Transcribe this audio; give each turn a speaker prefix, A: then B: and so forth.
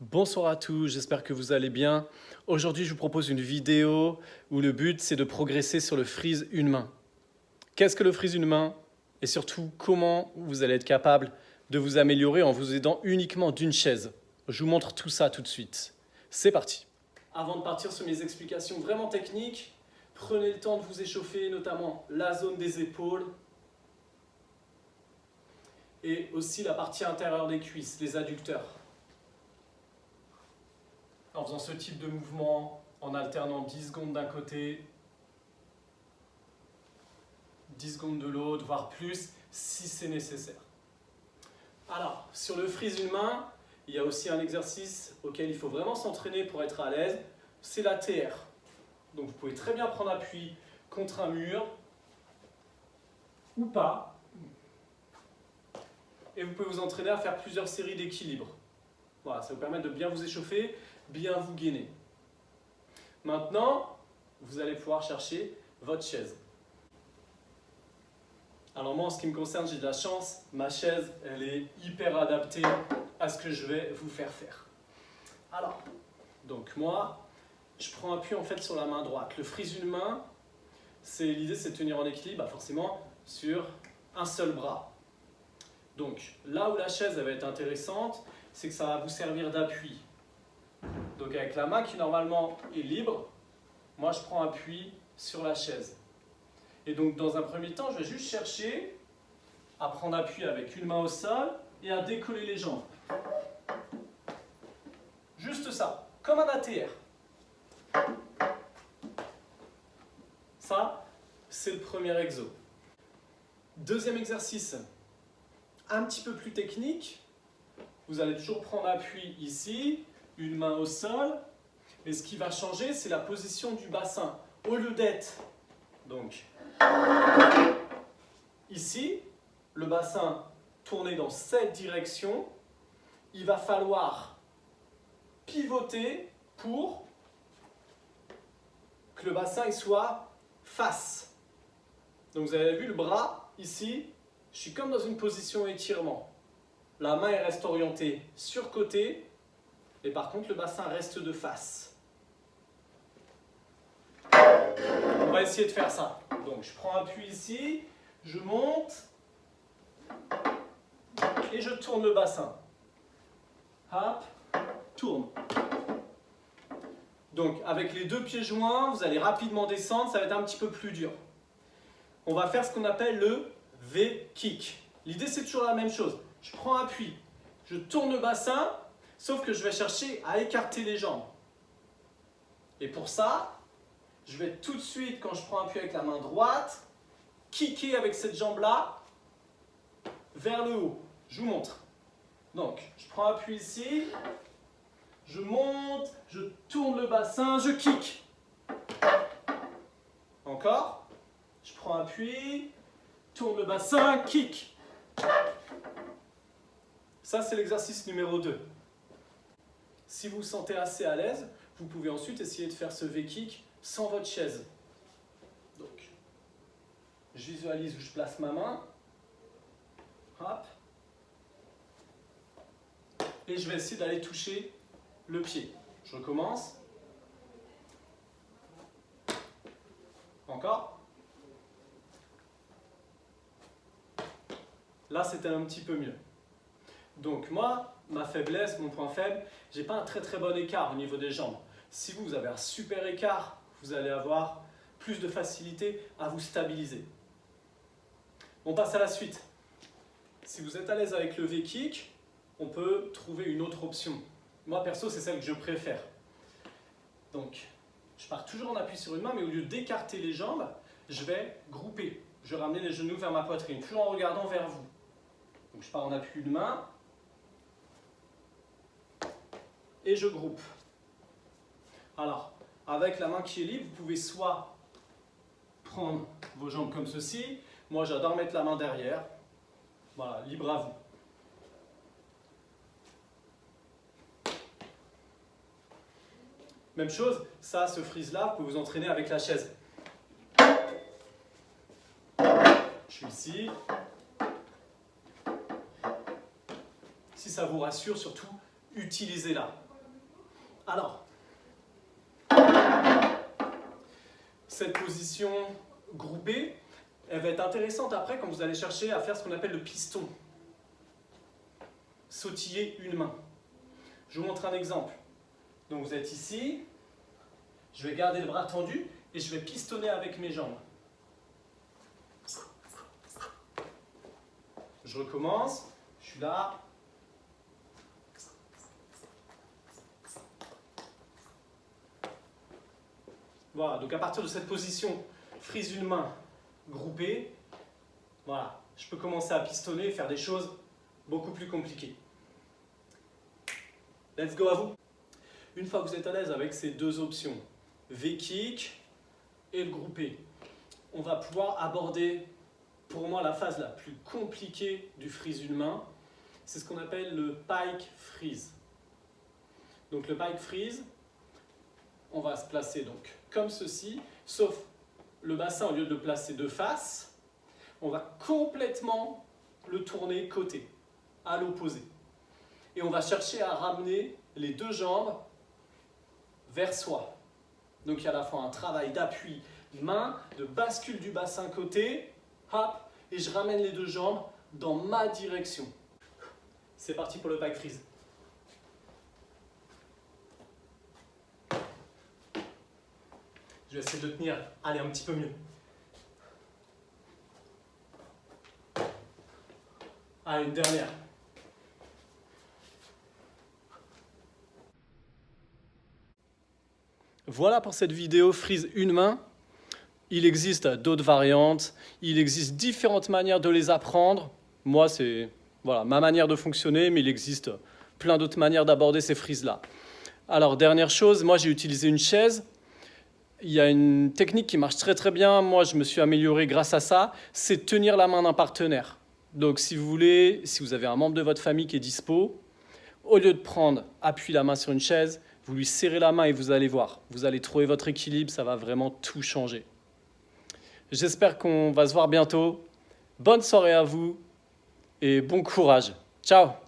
A: Bonsoir à tous, j'espère que vous allez bien. Aujourd'hui, je vous propose une vidéo où le but, c'est de progresser sur le freeze une main. Qu'est-ce que le freeze une main? Et surtout, comment vous allez être capable de vous améliorer en vous aidant uniquement d'une chaise? Je vous montre tout ça tout de suite. C'est parti. Avant de partir sur mes explications vraiment techniques, prenez le temps de vous échauffer, notamment la zone des épaules et aussi la partie intérieure des cuisses, les adducteurs. En faisant ce type de mouvement, en alternant 10 secondes d'un côté, 10 secondes de l'autre, voire plus, si c'est nécessaire. Alors, sur le freeze une main, il y a aussi un exercice auquel il faut vraiment s'entraîner pour être à l'aise, c'est la TR. Donc vous pouvez très bien prendre appui contre un mur, ou pas, et vous pouvez vous entraîner à faire plusieurs séries d'équilibre. Voilà, ça vous permet de bien vous échauffer, bien vous gainer. Maintenant, vous allez pouvoir chercher votre chaise. Alors moi, en ce qui me concerne, j'ai de la chance. Ma chaise, elle est hyper adaptée à ce que je vais vous faire faire. Alors, donc moi, je prends appui en fait sur la main droite. Le freeze une main, l'idée c'est de tenir en équilibre, forcément, sur un seul bras. Donc là où la chaise elle va être intéressante, c'est que ça va vous servir d'appui. Donc avec la main qui normalement est libre, moi je prends appui sur la chaise. Et donc dans un premier temps, je vais juste chercher à prendre appui avec une main au sol et à décoller les jambes. Juste ça, comme un ATR. Ça, c'est le premier exo. Deuxième exercice, un petit peu plus technique. Vous allez toujours prendre appui ici, une main au sol. Mais ce qui va changer, c'est la position du bassin. Au lieu d'être donc ici, le bassin tourné dans cette direction, il va falloir pivoter pour que le bassin il soit face. Donc vous avez vu le bras ici, je suis comme dans une position étirement. La main elle reste orientée sur côté, et par contre le bassin reste de face. On va essayer de faire ça. Donc je prends appui ici, je monte et je tourne le bassin. Hop, tourne. Donc avec les deux pieds joints, vous allez rapidement descendre, ça va être un petit peu plus dur. On va faire ce qu'on appelle le V-kick. L'idée c'est toujours la même chose. Je prends appui, je tourne le bassin, sauf que je vais chercher à écarter les jambes. Et pour ça, je vais tout de suite, quand je prends appui avec la main droite, kicker avec cette jambe-là vers le haut. Je vous montre. Donc, je prends appui ici, je monte, je tourne le bassin, je kick. Encore. Je prends appui, tourne le bassin, kick. Ça, c'est l'exercice numéro 2. Si vous vous sentez assez à l'aise, vous pouvez ensuite essayer de faire ce V-kick sans votre chaise. Donc, je visualise où je place ma main. Hop. Et je vais essayer d'aller toucher le pied. Je recommence. Encore. Là, c'était un petit peu mieux. Donc moi, ma faiblesse, mon point faible, j'ai pas un très bon écart au niveau des jambes. Si vous avez un super écart, vous allez avoir plus de facilité à vous stabiliser. On passe à la suite. Si vous êtes à l'aise avec le V-kick, on peut trouver une autre option. Moi perso, c'est celle que je préfère. Donc, je pars toujours en appui sur une main, mais au lieu d'écarter les jambes, je vais grouper. Je vais ramener les genoux vers ma poitrine, toujours en regardant vers vous. Donc je pars en appui d'une main, et je groupe. Alors, avec la main qui est libre, vous pouvez soit prendre vos jambes comme ceci. Moi, j'adore mettre la main derrière. Voilà, libre à vous. Même chose, ça, ce freeze-là, vous pouvez vous entraîner avec la chaise. Je suis ici. Si ça vous rassure, surtout, utilisez-la. Alors, cette position groupée, elle va être intéressante après quand vous allez chercher à faire ce qu'on appelle le piston. Sautiller une main. Je vous montre un exemple. Donc vous êtes ici, je vais garder le bras tendu et je vais pistonner avec mes jambes. Je recommence, je suis là. Voilà, donc à partir de cette position, frise une main groupée, voilà, je peux commencer à pistonner et faire des choses beaucoup plus compliquées. Let's go à vous. Une fois que vous êtes à l'aise avec ces deux options, V-kick et le groupé, on va pouvoir aborder, pour moi, la phase la plus compliquée du freeze une main. C'est ce qu'on appelle le pike freeze. Donc le pike freeze, on va se placer donc comme ceci, sauf le bassin, au lieu de le placer de face, on va complètement le tourner côté, à l'opposé. Et on va chercher à ramener les deux jambes vers soi. Donc il y a à la fois un travail d'appui main, de bascule du bassin côté, hop, et je ramène les deux jambes dans ma direction. C'est parti pour le pike freeze. Je vais essayer de tenir, allez, un petit peu mieux. Allez, une dernière. Voilà pour cette vidéo freeze une main. Il existe d'autres variantes, il existe différentes manières de les apprendre. Moi, c'est voilà, ma manière de fonctionner, mais il existe plein d'autres manières d'aborder ces freezes-là. Alors, dernière chose, moi j'ai utilisé une chaise. Il y a une technique qui marche très très bien, moi je me suis amélioré grâce à ça, c'est tenir la main d'un partenaire. Donc si vous voulez, si vous avez un membre de votre famille qui est dispo, au lieu de prendre appui la main sur une chaise, vous lui serrez la main et vous allez voir, vous allez trouver votre équilibre, ça va vraiment tout changer. J'espère qu'on va se voir bientôt. Bonne soirée à vous et bon courage. Ciao!